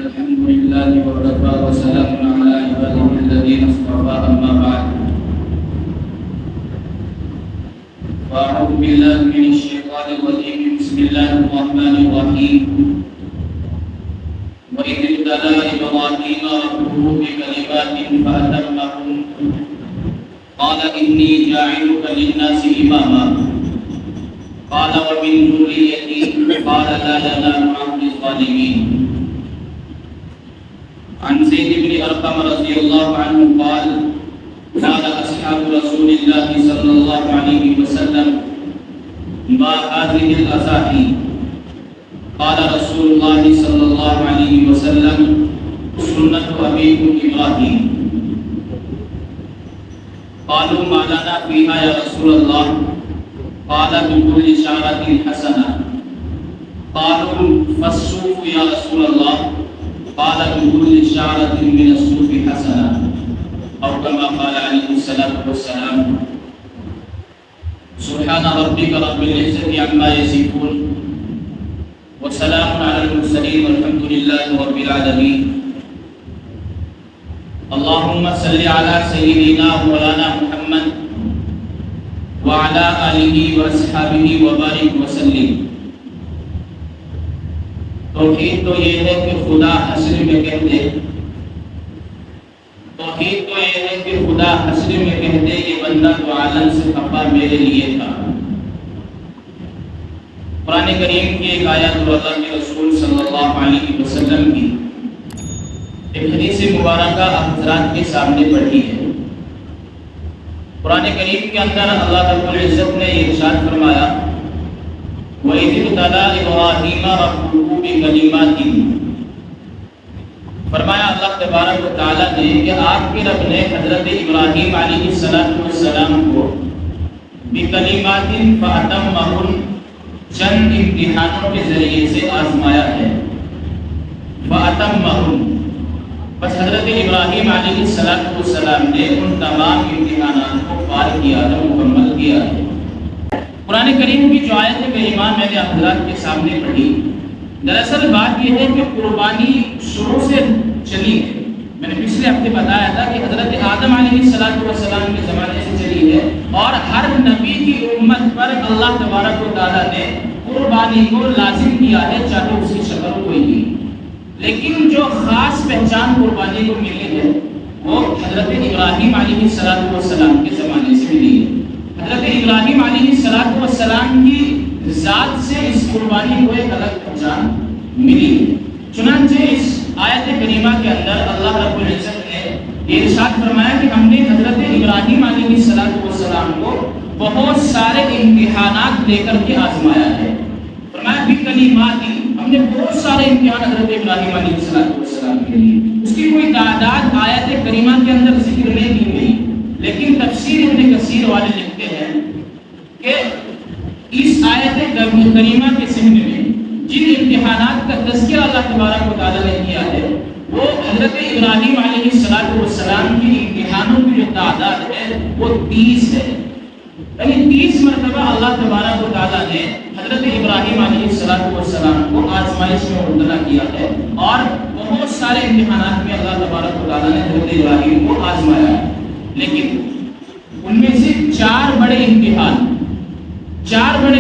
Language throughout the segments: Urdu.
الحمد لله وكفى وسلام على عباده الذين اصطفى أما بعد فأعوذ بالله من الشيطان الرجيم بسم الله الرحمن الرحيم وإذ ابتلى إبراهيم ربه بكلمات فأتمهن قال إني جاعلك للناس إماما قال ومن ذريتي قال لا ينال عهد الظالمين. عن زيد بن أرقم رضي الله عنه قال قال أصحاب رسول الله صلى الله عليه وسلم ما هذه الأزاحي قال رسول الله صلى الله عليه وسلم سنة أبيكم إبراهيم. قالوا ما لنا فيها يا رسول الله قال بكل شعرة حسنة. قالوا فالصوف يا رسول الله قال بكل شعرة من الصوف حسنة أو كما قال عليه الصلاة والسلام. سبحان ربك رب العزة عما يصفون وسلام على المرسلين والحمد لله رب العالمين. اللهم صل على سيدنا مولانا محمد وعلى آلہ واصحابہ وبارک وسلم. توحید تو یہ ہے کہ خدا حشر میں کہتے یہ بندہ تو عالم سے خفا میرے لیے تھا. قرآن کریم کی ایک آیت اور اللہ کے رسول صلی اللہ علیہ وسلم کی ایک حدیث مبارکہ حضرات کے سامنے پڑھی ہے. قرآن کریم کے اندر اللہ رب العزت نے ارشاد فرمایا وَإِذِ ابْتَلَىٰ إِبْرَاهِيمَ رَبُّهُ بِكَلِمَاتٍ. فرمایا اللہ تبارک و تعالیٰ نے کہ آپ کے رب نے حضرت ابراہیم علیہ السلام کو بِكَلِمَاتٍ فَأَتَمَّهُنَّ چند امتحانوں کے ذریعے سے آزمایا ہے. فَأَتَمَّهُنَّ بس حضرت ابراہیم علیہ السلام نے ان تمام امتحانات کو پار کیا ہے، مکمل کیا ہے. قرآن کریم کی جو آیت کریمہ میں نے حضرات کے سامنے پڑھی، دراصل بات یہ ہے کہ قربانی شروع سے چلی ہے. میں نے پچھلے ہفتے بتایا تھا کہ حضرت آدم علیہ السلام کے زمانے سے چلی ہے اور ہر نبی کی امت پر اللہ تبارک و تعالیٰ نے قربانی کو لازم کیا ہے، چاہے اس کی شکل کوئی بھی. لیکن جو خاص پہچان قربانی کو ملی ہے وہ حضرت ابراہیم علیہ السلام کے زمانے سے ملی ہے. حضرت ابراہیم علیہ السلام کی ذات سے اس قربانی کو ایک الگ پہچان ملی ہے. چنانچہ اس آیت کریمہ کے اندر اللہ رب العزت نے ارشاد فرمایا کہ ہم نے حضرت ابراہیم علیہ السلام کو بہت سارے امتحانات لے کر کے آزمایا ہے. فرمایا بِکَلِمَاتٍ، ہم نے بہت سارے امتحان حضرت ابراہیم علیہ السلام کے لیے. اس کی کوئی تعداد آیت کریمہ کے اندر ذکر نہیں کی گئی، لیکن تفسیر ابن کثیر والے لکھتے ہیں کہ اس آیت کریمہ کے ضمن میں جن امتحانات کا تذکرہ اللہ تبارک و تعالیٰ نے کیا ہے وہ حضرت ابراہیم علیہ السلام کی امتحانوں کی جو تعداد ہے وہ 30 ہے. یعنی 30 مرتبہ اللہ تبارک و تعالیٰ نے حضرت ابراہیم علیہ السلام کو آزمائش میں مبتلا کیا ہے اور بہت سارے امتحانات میں اللہ تبارک و تعالیٰ نے حضرت ابراہیم کو آزمایا ہے. لیکن ان میں سے 4 بڑے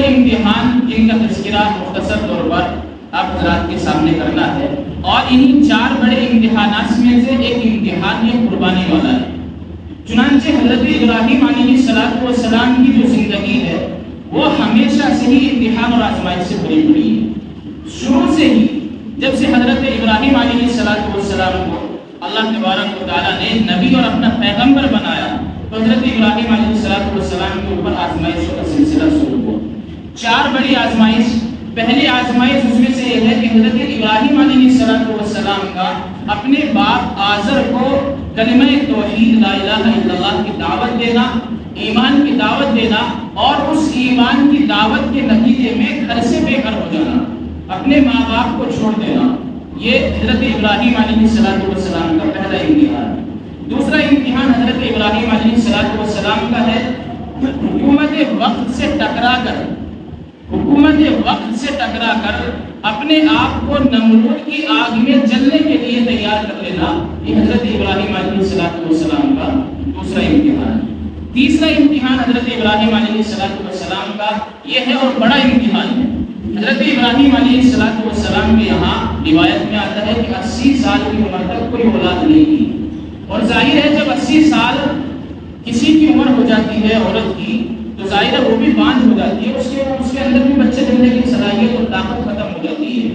امتحان جن کا تذکرہ مختصر طور پر آپ حضرات کے سامنے کرنا ہے، اور انہی 4 بڑے امتحانات میں سے ایک امتحان یہ قربانی والا ہے. چنانچہ حضرت ابراہیم علیہ السلام کی جو زندگی ہے وہ ہمیشہ سے ہی امتحان اور آزمائش سے بھری پڑی ہے. شروع سے ہی جب سے حضرت ابراہیم علیہ السلام کو اللہ تبارک و تعالیٰ نے نبی اور اپنا پیغمبر بنایا تو حضرت ابراہیم علیہ السلام کے اوپر آزمائشوں کا سلسلہ شروع ہوا. 4 بڑی آزمائش. پہلی آزمائش اس میں سے یہ ہے کہ حضرت ابراہیم علیہ السلام کا اپنے باپ آزر کو کلمہ توحید لا الہ الا اللہ کی دعوت دینا، ایمان کی دعوت دینا، اور اس ایمان کی دعوت کے نتیجے میں گھر سے بے گھر ہو جانا، اپنے ماں باپ کو چھوڑ دینا. یہ حضرت ابراہیم علیہ السلام کا پہلا امتحان. دوسرا امتحان حضرت ابراہیم علیہ السلام کا ہے حکومت وقت سے ٹکرا کر اپنے آپ کو نمرود کی آگ میں جلنے کے تیار کر لینا، یہ حضرت ابراہیم علیہ السلام کا دوسرا امتحان ہے۔ تیسرا امتحان حضرت ابراہیم علیہ السلام کا یہ ہے اور بڑا امتحان ہے۔ حضرت ابراہیم علیہ السلام کے یہاں روایت میں آتا ہے کہ 80 سال کی عمر تک کوئی اولاد نہیں تھی، اور ظاہر ہے جب 80 سال کسی کی عمر ہو جاتی ہے عورت کی تو ظاہر ہے وہ بھی باندھ ہو جاتی ہے، اس کے اندر بھی بچے دینے کی صلاحیت اور طاقت ختم ہو جاتی ہے۔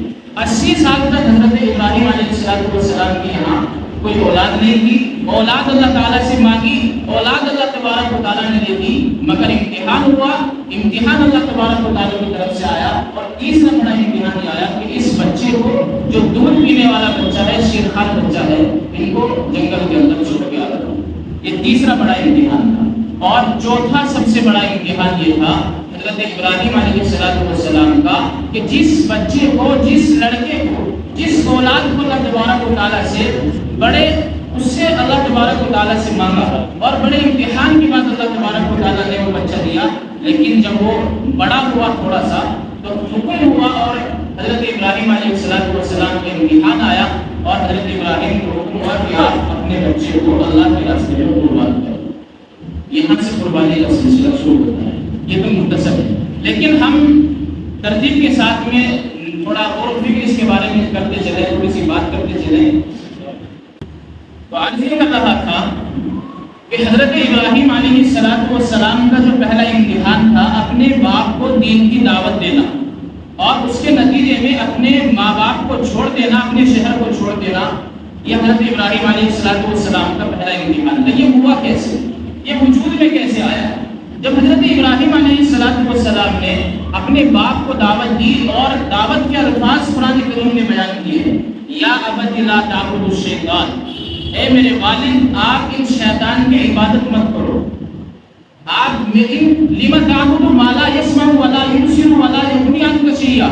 80 سال تک حضرت ابراہیم علیہ السلام کے یہاں کوئی اولاد نہیں تھی، اولاد اللہ تعالیٰ سے مانگی، اولاد اللہ تبارک و تعالیٰ نے دے دی، مگر امتحان ہوا، امتحان اللہ تبارک و تعالیٰ کی طرف سے آیا، اور تیسرا بڑا امتحان یہ آیا کہ اس بچے کو جو دودھ پینے والا بچہ ہے، شیرخوار بچہ ہے، ان کو جنگل کے اندر چھوڑ کے آ رہا۔ یہ تیسرا بڑا امتحان تھا، اور چوتھا سب سے بڑا امتحان یہ تھا حضرت ابراہیم علیہ السلام کا کہ جس بچے کو، جس لڑکے کو، جس اولاد کو اللہ تبارک و تعالیٰ سے بڑے اس سے اللہ تبارک و تعالیٰ سے مانگا، اور بڑے امتحان کے بعد اللہ تبارک و تعالیٰ نے وہ بچہ دیا، لیکن جب وہ بڑا ہوا تھوڑا سا تو حکم ہوا اور حضرت ابراہیم علیہ السلام کے امتحان آیا، اور حضرت ابراہیم کو حکم ہوا کہ آپ اپنے بچے کو اللہ کے راستے میں قربان کریں۔ یہاں سے قربانی کا سلسلہ شروع ہوتا ہے۔ یہ تو مختصر ہے، لیکن ہم ترتیب کے ساتھ میں تھوڑا اور فکر اس کے بارے میں کرتے چلیں، تھوڑی سی بات کرتے چلیں۔ تو آج یہ کر رہا تھا کہ حضرت ابراہیم علیہ السلام کا جو پہلا امتحان تھا اپنے باپ کو دین کی دعوت دینا، اور اس کے نتیجے میں اپنے ماں باپ کو چھوڑ دینا، اپنے شہر کو چھوڑ دینا، یہ حضرت ابراہیم علیہ السلام کا پہلا امتحان تھا۔ یہ ہوا کیسے؟ یہ وجود میں کیسے آیا؟ جب حضرت ابراہیم علیہ السلام نے اپنے باپ کو دعوت دی، اور دعوت کے الفاظ قرآن کریم نے بیان کیے، یا ابت لا تعبدوا الشیطان، اے میرے والد آپ ان شیطان کی عبادت مت کرو، آپ لما تعبدوا ما لا يسمع ولا يبصر ولا يغني عنك شيئا،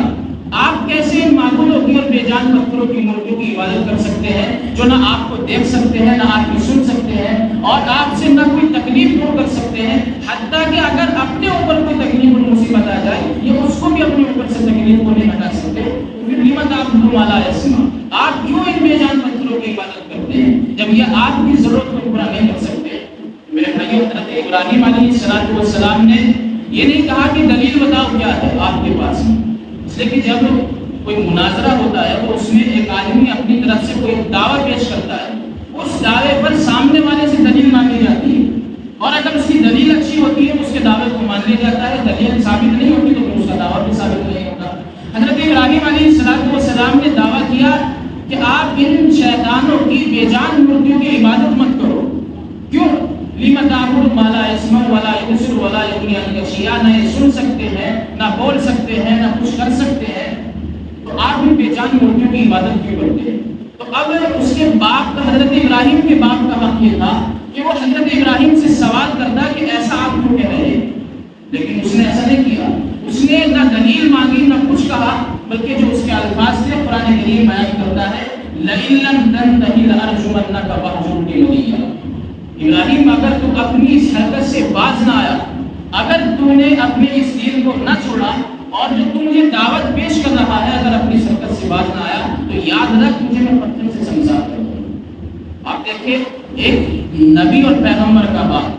آپ کیسے ان معبودوں کی اور بے جان پتھروں کی مورتیوں کی عبادت کر سکتے ہیں جو نہ آپ کو دیکھ سکتے ہیں، نہ آپ کی سن سکتے ہیں، اور آپ سے نہ کوئی تکلیف دور کر سکتے ہیں، حتیٰ کہ اگر اپنے اوپر کوئی تکلیف اور مصیبت آ جائے یہ اس کو بھی اپنے اوپر سے تکلیف کو نہیں ہٹا سکتے، پھر لما تعبدوا ما لا يسمع، آپ کیوں ان بے جان پتھروں کی عبادت کرتے ہیں جب یہ آپ کی ضرورت کو پورا نہیں کر سکتے؟ میرے بھائیو، حضرت ابراہیم علیہ السلام نے یہ نہیں کہا کہ دلیل بتاؤ کیا ہے آپ کے پاس، اس لیے کہ جب کوئی مناظرہ ہوتا ہے تو اس میں ایک آدمی اپنی طرف سے کوئی دعویٰ پیش کرتا ہے، اس دعوے پر سامنے والے سے دلیل مانگی جاتی ہے، اور اگر اس کی دلیل اچھی ہوتی ہے اس کے دعوے کو مان لیا جاتا ہے، دلیل ثابت نہیں ہوتی تو اس کا دعویٰ بھی ثابت نہیں ہوتا۔ حضرت ابراہیم علیہ السلام نے دعویٰ کیا کہ آپ ان شیطانوں کی بے جان مورتیوں کی عبادت مت کرو، کیوں؟ لما تعبدوا ما لا يسمع ولا يبصر ولا يغني عنك شيئا، نہ یہ سن سکتے ہیں، نہ بول سکتے ہیں، نہ کچھ کر سکتے ہیں، تو آپ بھی بے جان مورتیوں کی عبادت کیوں کرتے ہیں؟ تو اب اس کے باپ کا، حضرت ابراہیم کے باپ کا حق یہ تھا کہ وہ حضرت ابراہیم سے سوال کرتا کہ ایسا آپ کیوں کہہ رہے ہیں، لیکن اس نے ایسا نہیں کیا، اس نے نہ دلیل مانگی نہ کچھ کہا، بلکہ جو اس کے الفاظ تھے قرآن کریم بیان کرتا ہے لَئِن لَّمْ تَنْتَهِ لَأَرْجُمَنَّكَ وَاهْجُرْنِي مَلِيًّا، ابراہیم اگر تو اپنی اس حرکت سے باز نہ آیا، اگر تو نے اپنے اس دین کو نہ چھوڑا، اور جو تم مجھے دعوت پیش کر رہا ہے اگر اپنی اس حرکت سے باز نہ آیا تو یاد رکھ تجھے میں پتھر سے سمجھا کر دوں۔ آپ دیکھیں ایک نبی اور پیغمبر کا باپ،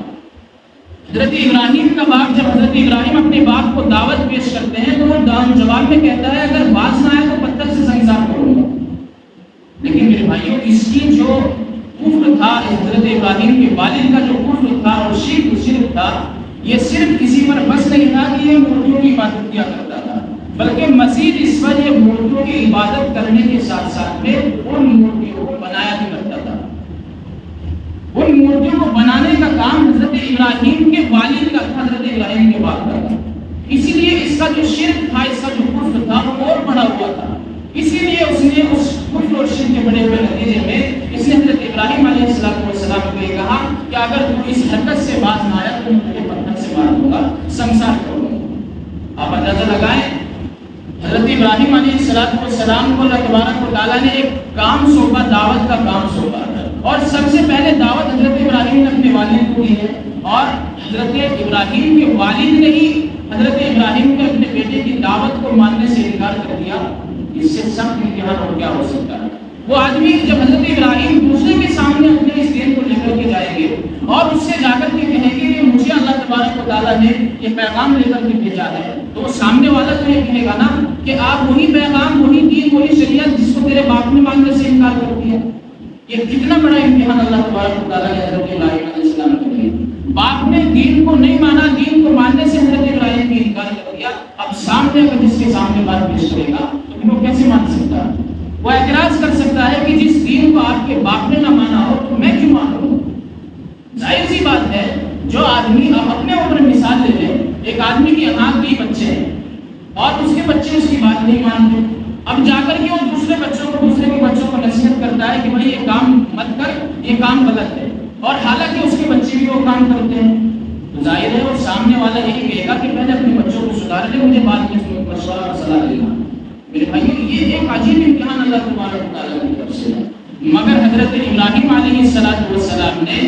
حضرت ابراہیم کا باپ، جب حضرت ابراہیم اپنے باپ کو دعوت پیش کرتے ہیں تو وہ جواب میں کہتا ہے اگر باز نہ آیا تو پتھر سے سنگسار کروں گا۔ لیکن میرے بھائیوں، اس کی جو کفر تھا، حضرت ابراہیم کے والد کا جو کفر تھا اور شرک تھا، یہ صرف کسی پر بس نہیں تھا کہ یہ مورتیوں کی عبادت کیا کرتا تھا، بلکہ مزید اس پر یہ مورتیوں کی عبادت کرنے کے ساتھ ساتھ میں ان مورتیوں کو بنایا بھی کرتا تھا۔ ان مورتیوں کو بنانے کا کام حضرت ابراہیم کے والد کا تھا، حضرت ابراہیم کے باپ کا تھا، اسی لیے اس کا جو شرک تھا، اس کا جو کفر تھا وہ اور بڑا ہوا تھا، اسی لیے اس نے اس کفر اور شرک کے بڑے ہوئے نتیجے میں اس نے حضرت ابراہیم علیہ السلام کو یہ کہا کہ اگر تو اس حرکت سے باز نہ آیا تو میں تجھے پتھر سے مار دوں گا، سنسار کروں گا۔ آپ اندازہ لگائیں، حضرت ابراہیم علیہ السلام کو اللہ تبارک و تعالیٰ نے ایک کام سونپا، دعوت کا کام سونپا، اور سب سے پہلے دعوت حضرت ابراہیم نے اپنے والد کو دی ہے، اور حضرت ابراہیم کے والد نے ہی حضرت ابراہیم کے اپنے بیٹے کی دعوت کو ماننے سے انکار کر دیا۔ اس سے سخت امتحان اور کیا ہو سکتا ہے؟ وہ آدمی جب حضرت اور اس سے جا کر کے کہے گی کہ مجھے اللہ تبارک و تعالیٰ نے یہ پیغام لے کر کے بھیجا ہے، تو وہ سامنے والا تو یہ کہے گا نا کہ آپ وہی پیغام، وہی دین، وہی شریعت جس کو تیرے باپ نے ماننے سے انکار کر دیا۔ یہ کتنا بڑا امتحان اللہ تبارک و تعالیٰ نے حضرت ابراہیم علیہ السلام کو دیا۔ باپ نے دین کو نہیں مانا، دین کو ماننے سے حضرت ابراہیم کی انکار کر دیا۔ اب سامنے اگر جس کے سامنے بات پیش کرے گا تو وہ کیسے مان سکتا ہے؟ وہ اعتراض کر سکتا ہے کہ جس دین کو آپ کے باپ نے نہ مانا ہو تو میں کیوں مانوں؟ ظاہر سی بات ہے، جو آدمی اپنے اوپر مثال لے لے، ایک آدمی کی آنکھ کی بچے ہیں اور اس کے بچے اس کی بات نہیں مانتے، اب جا کر کے وہ دوسرے کے بچوں کو نصیحت کرتا ہے کہ بھائی یہ کام مت کر، یہ کام غلط ہے، اور حالانکہ اس کے بچے بھی وہ کام کرتے ہیں، تو ظاہر ہے اور سامنے والا یہی کہے گا کہ پہلے اپنے بچوں کو سدھار لے، مجھے بعد میں مشورہ اور صلاح دینا۔ میرے بھائیو، یہ ایک عجیب امتحان اللہ تبارک و تعالیٰ کی طرف سے ہے، مگر حضرت ابراہیم علیہ السلام نے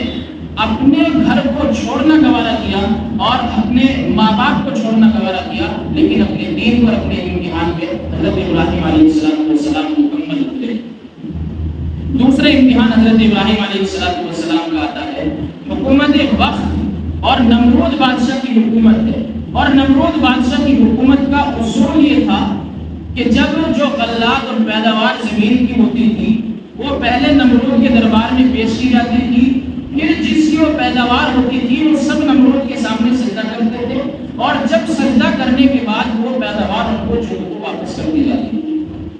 اپنے گھر کو چھوڑنا گوارا کیا اور اپنے ماں باپ کو چھوڑنا گوارا کیا، لیکن اپنے دین پر، اپنے امتحان پہ حضرت ابراہیم علیہ السلام مکمل اترے۔ دوسرا امتحان حضرت ابراہیم علیہ السلام کا آتا ہے، حکومت وقت اور نمرود بادشاہ کی حکومت ہے، اور نمرود بادشاہ کی حکومت کا اصول یہ تھا کہ جب جو غلات اور پیداوار زمین کی ہوتی تھی وہ پہلے نمرود کے دربار میں پیش کی جاتی تھی، پھر جس کی وہ پیداوار ہوتی تھی وہ سب نمرود کے سامنے سجدہ کرتے تھے، اور جب سجدہ کرنے کے بعد وہ پیداوار ان کو واپس کر دی جاتی تھی۔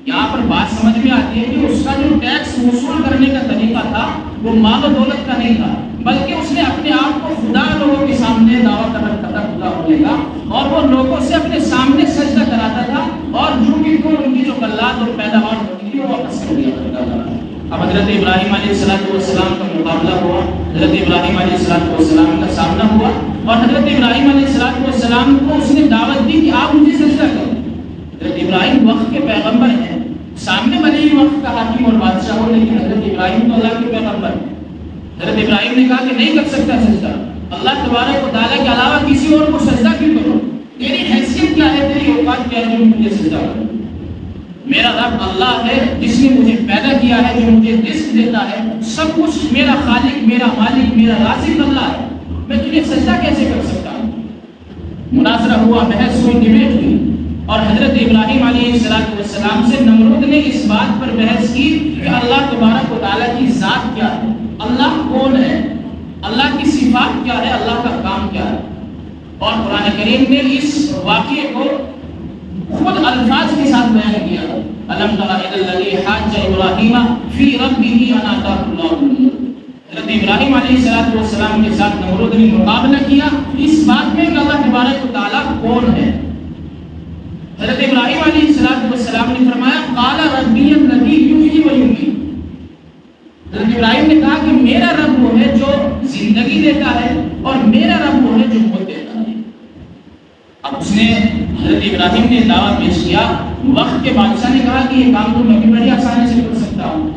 یہاں پر بات سمجھ میں آتی ہے کہ اس کا جو ٹیکس وصول کرنے کا طریقہ تھا وہ مال و دولت کا نہیں تھا، بلکہ اس نے اپنے آپ کو خدا لوگوں کے سامنے دعویٰ کر رکھا تھا خدا ہونے کا، اور وہ لوگوں سے اپنے سامنے سجدہ کراتا تھا، اور جو بھی ان کی جو غلات اور پیداوار ہوتی تھی وہ واپس کر دیا کرتا تھا۔ اب حضرت ابراہیم علیہ السلام کا مقابلہ ہوا، حضرت ابراہیم علیہ السلام کا سامنا ہوا، اور حضرت ابراہیم علیہ السلام کو اس نے دعوت دی کہ آپ مجھے سجدہ کرو۔ حضرت ابراہیم وقت کے پیغمبر ہیں، سامنے بھلے ہی وقت کا حاکم اور بادشاہ ہو، لیکن حضرت ابراہیم تو اللہ کے پیغمبر ہیں۔ حضرت ابراہیم نے کہا کہ نہیں کر سکتا سجدہ، اللہ تبارک و تعالیٰ کے علاوہ کسی اور کو سجدہ کیوں کرو؟ تیری حیثیت کیا ہے، تیری اوقات کیا ہے جو مجھے سجدہ کرو؟ میرا رب اللہ ہے جس نے مجھے پیدا کیا ہے، جو مجھے رزق دیتا ہے، سب کچھ میرا خالق، میرا مالک، میرا رازق اللہ ہے، میں تجھے سجدہ کیسے کر سکتا ہوں؟ مناظرہ ہوا، بحث ہوئی، ڈیبیٹ ہوئی، اور حضرت ابراہیم علیہ السلام سے نمرود نے اس بات پر بحث کی کہ اللہ تبارک و تعالیٰ کی ذات کیا ہے، اللہ کون ہے، اللہ کی صفات کیا ہے، اللہ کا کام کیا ہے۔ اور قرآن کریم نے اس واقعے کو خود الفاظ کے ساتھ بیان کیا، الم تر الی الذی حاج ابراہیم فی ربہ ان آتاہ اللہ الملک۔ حضرت ابراہیم علیہ السلام کے ساتھ نمرود نے مقابلہ کیا اس بات میں کہ اللہ تبارک و تعالیٰ کون ہے۔ حضرت ابراہیم علیہ السلام نے فرمایا قال ربی الذی یحیی و یمیت۔ حضرت ابراہیم نے کہا کہ میرا رب وہ ہے جو زندگی دیتا ہے، اور میرا رب وہ ہے جو موت دیتا ہے۔ اب اس نے حضرت ابراہیم نے دعویٰ پیش کیا، وقت کے بادشاہ نے کہا کہ یہ کام تو میں بھی بڑی آسانی سے کر سکتا ہوں۔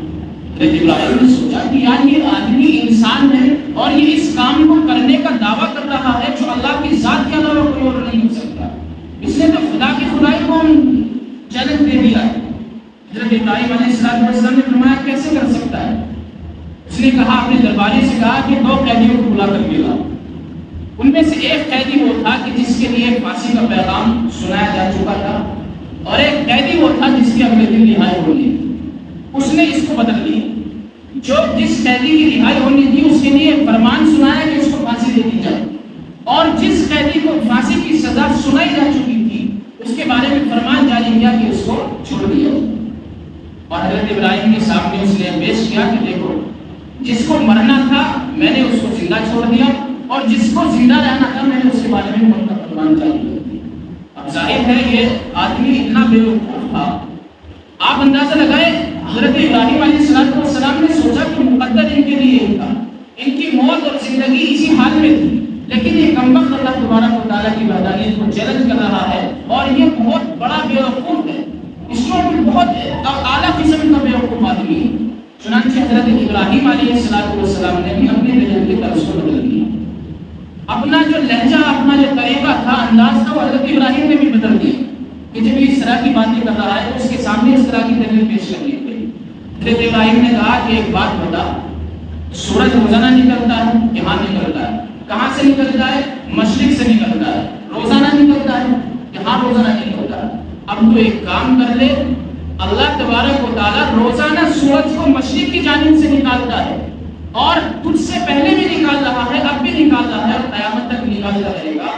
حضرت ابراہیم نے سوچا کہ یار یہ آدمی انسان ہے اور یہ اس کام کو کرنے کا دعویٰ کر رہا ہے جو اللہ کی ذات کے علاوہ کوئی اور نہیں کر سکتا، اس نے تو خدا کی خدائی کو چیلنج دے دیا ہے۔ حضرت ابراہیم علیہ السلام نے فرمایا کیسے کر سکتا ہے؟ اس نے کہا اپنے درباری سے کہا کہ 2 قیدیوں کو بلا کر کے لاؤ۔ ان میں سے ایک قیدی وہ تھا کہ جس کے لیے پھانسی کا پیغام سنایا جا چکا تھا، اور ایک قیدی وہ تھا جس کی اگلے دن رہائی ہونی تھی۔ اس نے اس کو بدل لی، جو جس قیدی کی رہائی ہونی تھی اس کے لیے فرمان سنایا کہ اس کو پھانسی دے دی جائے، اور جس قیدی کو پھانسی کی سزا سنائی جا چکی تھی اس کے بارے میں فرمان جاری کیا کہ اس کو چھوڑ دیا۔ اور حضرت ابراہیم کے سامنے اس نے پیش کیا کہ دیکھو، جس کو مرنا تھا میں نے اس کو زندہ چھوڑ دیا، اور جس کو زندہ رہنا تھا میں نے اس کے بارے میں موت کا فرمان جاری کر دیا۔ اب ظاہر ہے یہ آدمی اتنا بے وقوف تھا، آپ اندازہ لگائے حضرت ابراہیم علیہ السلام نے سوچا کہ مقدر ان کے لیے تھا، ان کی موت اور زندگی اسی حال میں تھی، لیکن یہ کمبخت اللہ تبارک و تعالیٰ کی وحدانیت کو چیلنج کر رہا ہے، اور یہ بہت بڑا بے وقوف ہے، اس کو بہت اعلیٰ قسم کا بے وقوف آدمی ہے۔ چنانچہ حضرت ابراہیم علیہ السلام نے بھی اپنے لہجے کے طرز کو بدل دیا، اپنا جو لہجہ، اپنا جو طریقہ تھا، انداز تھا، وہ حضرت ابراہیم نے بھی بدل دیا کہ جب اس طرح کی باتیں کر رہا ہے تو اس کے سامنے اس طرح کی دلیل پیش کرنی پڑی۔ حضرت ابراہیم نے کہا کہ ایک بات بتا، سورج روزانہ نکلتا ہے، یہاں نکلتا ہے، کہاں سے نکلتا ہے؟ مشرق سے نکلتا ہے، روزانہ نکلتا ہے، یہاں روزانہ نکلتا ہے۔ اب تو ایک کام کر لے، اللہ تبارک و تعالیٰ روزانہ سورج کو مشرق کی جانب سے نکالتا ہے، اور تجھ سے پہلے بھی نکال رہا ہے، اب بھی نکال رہا ہے، اور قیامت تک نکالتا رہے گا۔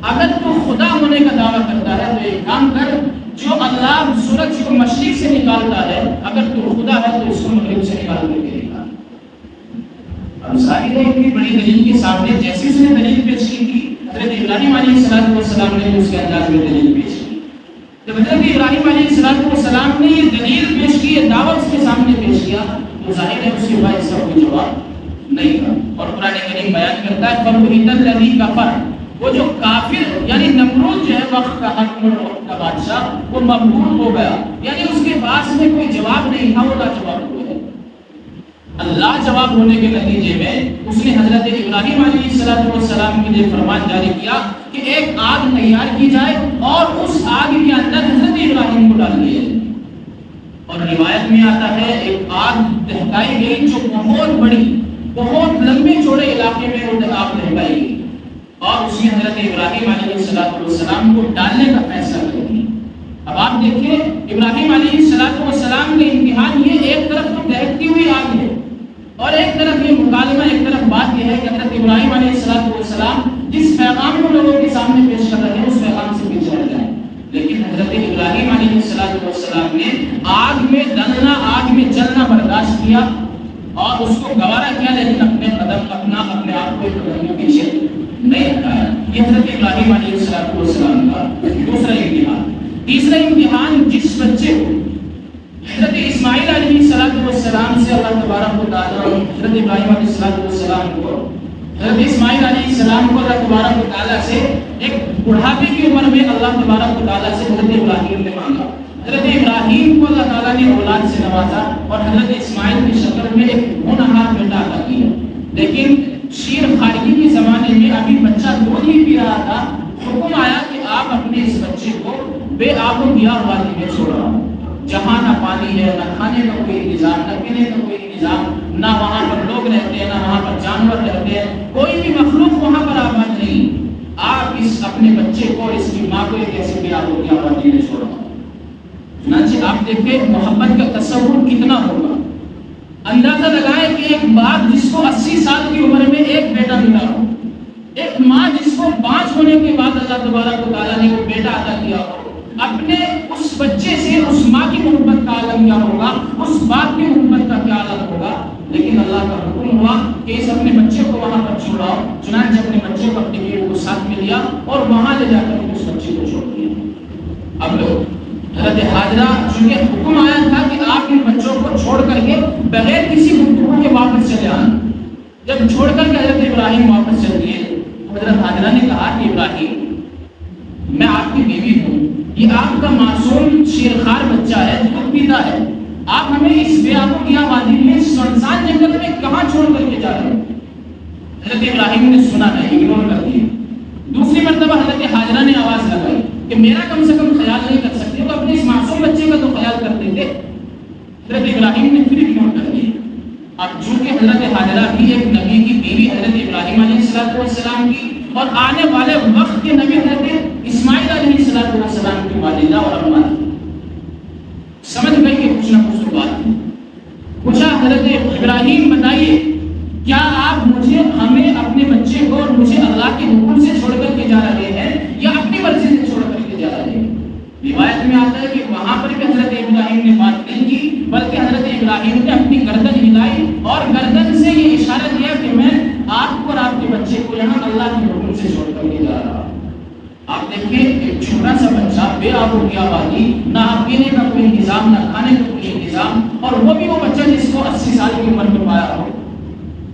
اگر تو خدا ہونے کا دعویٰ کرتا ہے تو ایک کام کر، جو اللہ سورج کو مشرق سے نکالتا ہے، اگر تو خدا ہے تو اس کو مغرب سے نکال کر کے نکال۔ اب ظاہر ہے اتنی بڑی دلیل کے سامنے جیسے اس نے دلیل پیش کی تھی، حضرت ابراہیم علیہ السلام نے اس کے انداز میں دلیل پیش کی۔ جب حضرت ابراہیم علیہ السلام نے یہ دلیل پیش کی، یہ دعویٰ اس کے سامنے پیش کیا، تو ظاہر ہے اس کے بعد اس کا کوئی جواب نہیں تھا۔ اور قرآن کریم بیان کرتا ہے فَبُهِتَ الَّذِي كَفَرَ، وہ جو کافر یعنی نمرود جو ہے وقت کا حاکم اور وقت کا بادشاہ، وہ مغلوب ہو گیا، یعنی اس کے پاس میں کوئی جواب نہیں تھا، وہ لاجواب ہو گیا۔ اللہ جواب ہونے کے نتیجے میں اس نے حضرت ابراہیم علیہ السلام کے لیے فرمان جاری کیا کہ ایک آگ تیار کی جائے اور اس آگ کے اندر حضرت ابراہیم کو ڈال دیا جائے۔ اور روایت میں آتا ہے ایک آگ دہکائی گئی جو بہت بڑی، بہت لمبے چوڑے علاقے میں وہ آگ دہکائی گئی، اور اس نے حضرت ابراہیم علیہ السلام کو ڈالنے کا فیصلہ کر دیا۔ اب آپ دیکھیں ابراہیم علیہ السلام کے امتحان یہ، ایک طرف تو دہکتی ہوئی آگ ہے، اور ایک طرف یہ مکالمہ، ایک طرف بات یہ ہے کہ حضرت ابراہیم علیہ السلام جس پیغام کو لوگوں کے سامنے پیش کر رہے ہیں اس پیغام سے پیچھے ہٹ جائیں۔ لیکن حضرت ابراہیم علیہ السلام نے آگ میں ڈلنا، آگ میں جلنا برداشت کیا اور اس کو گوارا کیا، لیکن اپنے قدم اپنے آپ کو قدم کے پیچھے نہیں ہٹایا۔ یہ حضرت ابراہیم علیہ السلام کا دوسرا امتحان۔ تیسرا امتحان، جس بچے کو حضرت اسماعیل علیہ السلام سے اللہ تبارک و تعالیٰ، حضرت ابراہیم علیہ السلام کو، حضرت اسماعیل علیہ السلام کو اللہ تبارک و تعالیٰ سے ایک بڑھاپے کی عمر میں اللہ تبارک و تعالیٰ سے حضرت ابراہیم نے مانگا۔ حضرت ابراہیم کو اللہ تعالیٰ نے اولاد سے نوازا اور حضرت اسماعیل کی شکل میں ایک ہونہار بیٹا عطا کیا۔ لیکن شیر خارجی کے زمانے میں ابھی بچہ دودھ ہی پی رہا تھا، حکم آیا کہ آپ اپنے اس بچے کو بے آب و گیا وادی میں چھوڑا، جہاں نہ پانی ہے، نہ کھانے کا کوئی انتظام، نہ پینے کا کوئی انتظام، نہ وہاں پر لوگ رہتے ہیں، نہ وہاں پر جانور رہتے ہیں، کوئی بھی مخلوق وہاں پر آباد نہیں۔ آپ اس اپنے بچے کو، اس کی ماں کو ایک ایسے بے آب و گیا وادی میں چھوڑا۔ چنانچہ آپ دیکھیں محبت کا تصور کتنا ہوگا۔ اندازہ لگائیں کہ ایک باپ جس کو 80 سال کی عمر میں ایک بیٹا ملا ہو، ایک ماں جس کو 5 ہونے کے بعد اللہ تبارک و تعالیٰ نے وہ بیٹا عطا کیا ہو، اپنے اس بچے سے اس ماں کی محبت کا عالم کیا ہوگا، اس باپ کی محبت کا کیا عالم ہوگا۔ لیکن اللہ کا حکم ہوا کہ اس اپنے بچے کو وہاں پر چھوڑاؤ۔ چنانچہ اپنے بچے کو، اپنی بیوی کو ساتھ میں لیا اور وہاں لے جا کر اس بچے کو چھوڑ دیا۔ اب لوگ حضرت حاجرہ، چونکہ حکم آیا تھا کہ آپ ان بچوں کو چھوڑ کر کے بغیر کسی گفتگو کے واپس چلے آنا، جب چھوڑ کر کے حضرت ابراہیم واپس چل دیے، حضرت حاجرہ نے کہا کہ ابراہیم، میں آپ کی بیوی ہوں، یہ آپ کا معصوم شیرخوار بچہ ہے، دودھ پیتا ہے، آپ ہمیں اس بے آب و گیا وادی میں، سنسان جنگل میں کہاں چھوڑ کر کے جا رہے ہیں؟ حضرت ابراہیم نے سنا نہیں، اگنور کر دیا۔ دوسری مرتبہ حضرت حاجرہ نے آواز لگائی کہ میرا کم سے کم خیال نہیں کر سکتے تو اپنے اس معصوم بچے کا تو خیال کرتے تھے۔ حضرت ابراہیم نے پھر اگنور کر دیا۔ اب چونکہ حضرت حاجرہ بھی ایک نبی کی بیوی حضرت ابراہیم علیہ السلام کی، اور آنے والے وقت کے نبی حضرت اسماعیل علیہ السلام کی والدہ اور اماں تھی، سمجھ گئی کہ کچھ نہ کچھ تو بات ہے۔ پوچھا حضرت ابراہیم بتائیے، کیا آپ مجھے، ہمیں، اپنے بچے کو اور مجھے اللہ کے حکم سے چھوڑ کر کے جا رہے ہیں یا اپنی مرضی سے چھوڑ کر کے جا رہے ہیں؟ روایت میں آتا ہے کہ وہاں پر بھی حضرت ابراہیم نے بات نہیں کی، بلکہ حضرت ابراہیم نے اپنی گردن ہلائی اور گردن سے یہ اشارہ دیا کہ میں آپ کو اور آپ کے بچے کو یہاں اللہ کے حکم سے چھوڑ کر کے جا رہا ہوں۔ آپ دیکھیں ایک چھوٹا سا بچہ، بے آب و گیا وادی، نہ پینے کا کوئی انتظام، نہ کھانے کا کوئی انتظام، اور وہ بھی وہ بچہ جس کو 80 سال کی عمر میں پایا ہو،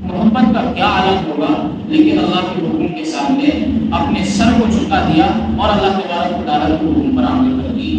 محبت کا کیا عالم ہوگا۔ لیکن اللہ کے حکم کے سامنے اپنے سر کو جھکا دیا اور اللہ تبارک و تعالیٰ کے حکم پر عمل کر دی۔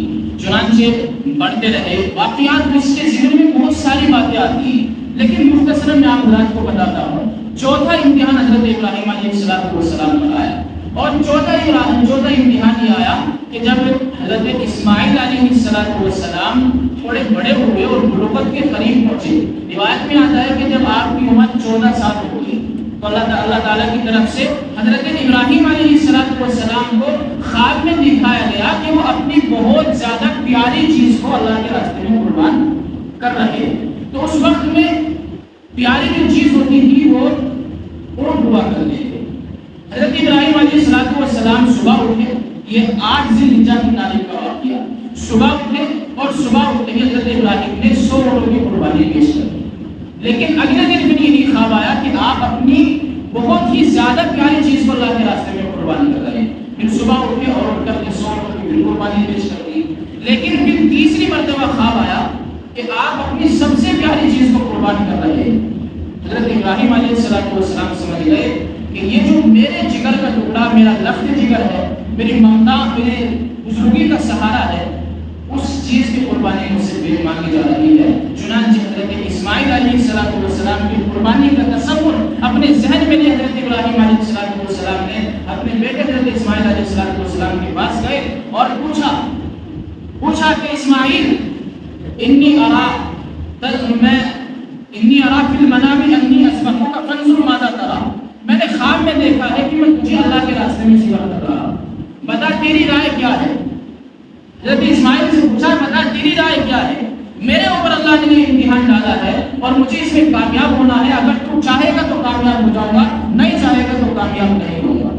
چنانچہ بڑھتے رہے واقعات، تو اس کے ذہن میں بہت ساری باتیں آتی، لیکن مختصراً میں آپ حضرات کو بتاتا ہوں۔ چوتھا امتحان حضرت ابراہیم علیہ السلام پر آیا، اور چوتھا امتحان یہ آیا کہ جب حضرت اسماعیل علیہ السلام تھوڑے بڑے ہوئے اور بلوغت کے قریب پہنچے، روایت میں آتا ہے کہ جب آپ کی عمر 14 سال ہو گئی، تو اللہ تعالیٰ کی طرف سے حضرت ابراہیم علیہ السلام کو خواب میں دکھایا گیا کہ وہ اپنی بہت زیادہ پیاری چیز کو اللہ کے راستے میں قربان کر رہے ہیں۔ تو اس وقت میں پیاری جو چیز ہوتی تھی وہ اونٹ ہوا کرتے تھے۔ حضرت ابراہیم علیہ السلام صبح اٹھے، یہ 8 ذی الحجہ کی تاریخ کا واقعہ، صبح اٹھے اور صبح اٹھتے ہی حضرت ابراہیم نے 100 اونٹوں کی قربانی پیش کر دی۔ لیکن اگلے دن پھر یہی خواب آیا کہ آپ اپنی بہت ہی زیادہ پیاری چیز کو اللہ کے راستے میں قربانی کر رہے ہیں۔ پھر صبح اٹھے اور اٹھ کر 100 اونٹوں کی قربانی پیش کر دی۔ لیکن پھر تیسری مرتبہ خواب آیا کہ آپ اپنی سب سے پیاری چیز کو قربان کر رہے ہیں۔ حضرت ابراہیم علیہ السلام سمجھ گئے کہ یہ جو میرے جگر کا ٹکڑا، میرا لخت جگر ہے، میری ممتا، میرے بزرگی کا سہارا ہے، اس چیز کی قربانی مجھ سے بے مانگی جا رہی ہے۔ چنانچہ حضرت اسماعیل علیہ السلام کی قربانی کا تصور اپنے ذہن میں لے حضرت ابراہیم علیہ السلام نے اپنے بیٹے حضرت اسماعیل علیہ السلام کے پاس گئے اور پوچھا کہ اسماعیل، انی ارا فی المنام انی اذبحک فانظر ماذا تری، میں نے خواب میں دیکھا ہے کہ میں تجھے اللہ کے راستے میں ذبح کر رہا ہوں، بتا تیری رائے کیا ہے۔ حضرت اسماعیل سے پوچھا، بتا تیری رائے کیا ہے، میرے اوپر اللہ نے یہ امتحان ڈالا ہے اور مجھے اس میں کامیاب ہونا ہے، اگر تو چاہے گا تو کامیاب ہو جاؤں گا، نہیں چاہے گا تو کامیاب نہیں ہوں گا۔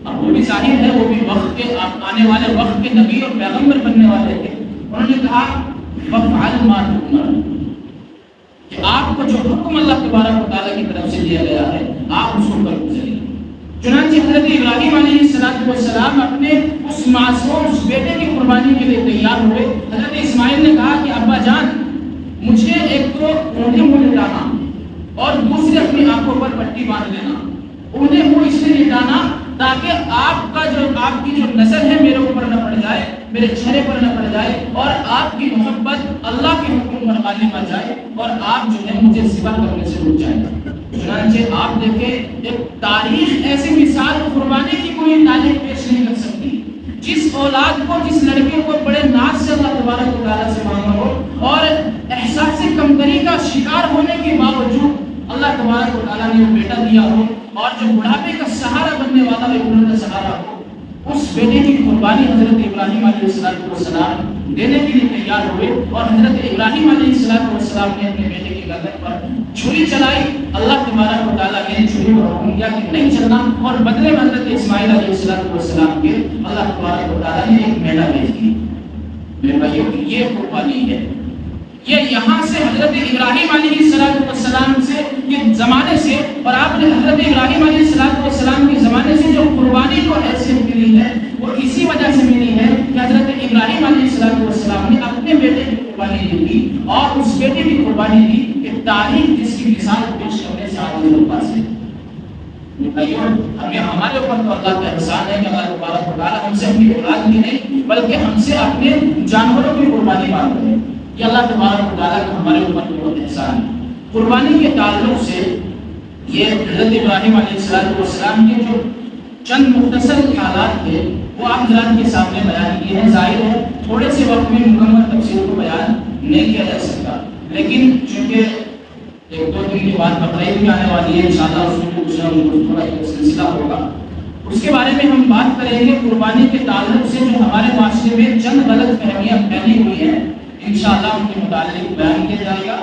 اب وہ بھی ظاہر ہے، وہ بھی وقت کے آنے والے وقت کے نبی اور پیغمبر بننے والے تھے۔ انہوں نے کہا فَافْعَلْ مَا تُؤْمَرُ، کہ آپ کو جو حکم اللہ تبارک و تعالیٰ کی طرف سے دیا گیا ہے آپ اس کو کر گزریے۔ چنانچہ حضرت ابراہیم علیہ السلام اپنے اس معصوم اس بیٹے کی قربانی کے لیے تیار ہوئے۔ حضرت اسماعیل نے کہا کہ ابا جان، مجھے ایک تو اونھے منہ لٹانا اور دوسرے اپنی آنکھوں پر پٹی باندھ لینا۔ اونھے منہ اس لیے لٹانا تاکہ آپ کی جو نظر ہے میرے اوپر نہ پڑ جائے، میرے چہرے پر نہ پڑ جائے، اور آپ کی محبت اللہ کے حکم پر غالب آ جائے اور آپ جو ہے مجھے ذبح کرنے سے رک جائیں۔ چنانچہ آپ دیکھیں، ایک تاریخ ایسی مثال قربانی کی کوئی تاریخ پیش نہیں کر سکتی۔ جس اولاد کو، جس لڑکے کو بڑے ناز سے اللہ تبارک و تعالیٰ سے مانگا ہو اور احساس کمتری کا شکار ہونے کے باوجود اللہ تبارک و تعالیٰ نے وہ بیٹا دیا ہو، اور جو بڑھاپے کا سہارا بننے والا ایک سہارا ہو، اس بیٹے کی قربانی حضرت ابراہیم علیہ السلام دینے کے لیے تیار ہوئے، اور حضرت ابراہیم علیہ السلام نے اپنے بیٹے کی گردن پر چھری چلائی۔ اللہ تبارک و تعالیٰ نے چھری پر حکم دیا کہ نہیں چلنا، اور بدلے میں حضرت اسماعیل علیہ السلام کے اللہ تبارک و تعالیٰ نے ایک میڑا بھیج دی۔ میرے بھائیو، یہ قربانی ہے۔ یہ یہاں سے حضرت ابراہیم علیہ السلام سے، یہ زمانے سے، اور آپ نے حضرت ابراہیم علیہ السلام کے زمانے سے جو قربانی کو حیثیت ملی ہے وہ اسی وجہ سے ملی ہے کہ حضرت ابراہیم علیہ السلام نے اپنے بیٹے کی قربانی دی اور اس بیٹے کی قربانی دی کہ تاریخ جس کی مثال پیش کرنے سے آگے لوگ پاس ہے۔ ہمیں ہمارے اوپر تو اللہ کا احسان ہے کہ اللہ تبارک و تعالیٰ ہم سے اپنی اولاد کی نہیں بلکہ ہم سے اپنے جانوروں کی قربانی مانگ رہے ہیں۔ یہ اللہ تبارک و تعالیٰ کا ہمارے اوپر بہت احسان ہے۔ قربانی کے تعلق سے یہ حضرت ابراہیم علیہ السلام کے جو چند مختصر حالات تھے وہ آپ حضرات کے سامنے بیان کیے ہیں۔ ظاہر ہے تھوڑے سے وقت میں مکمل تفصیل کو بیان نہیں کیا جا سکتا، لیکن چونکہ 1-2 دن کے بعد بقرعید بھی آنے والی ہے، انشاءاللہ اس میں کچھ نہ کچھ تھوڑا ایک سلسلہ ہوگا، اس کے بارے میں ہم بات کریں گے۔ قربانی کے تعلق سے جو ہمارے معاشرے میں چند غلط فہمیاں پھیلی ہوئی ہیں، انشاءاللہ ان کے متعلق بیان کیا جائے گا۔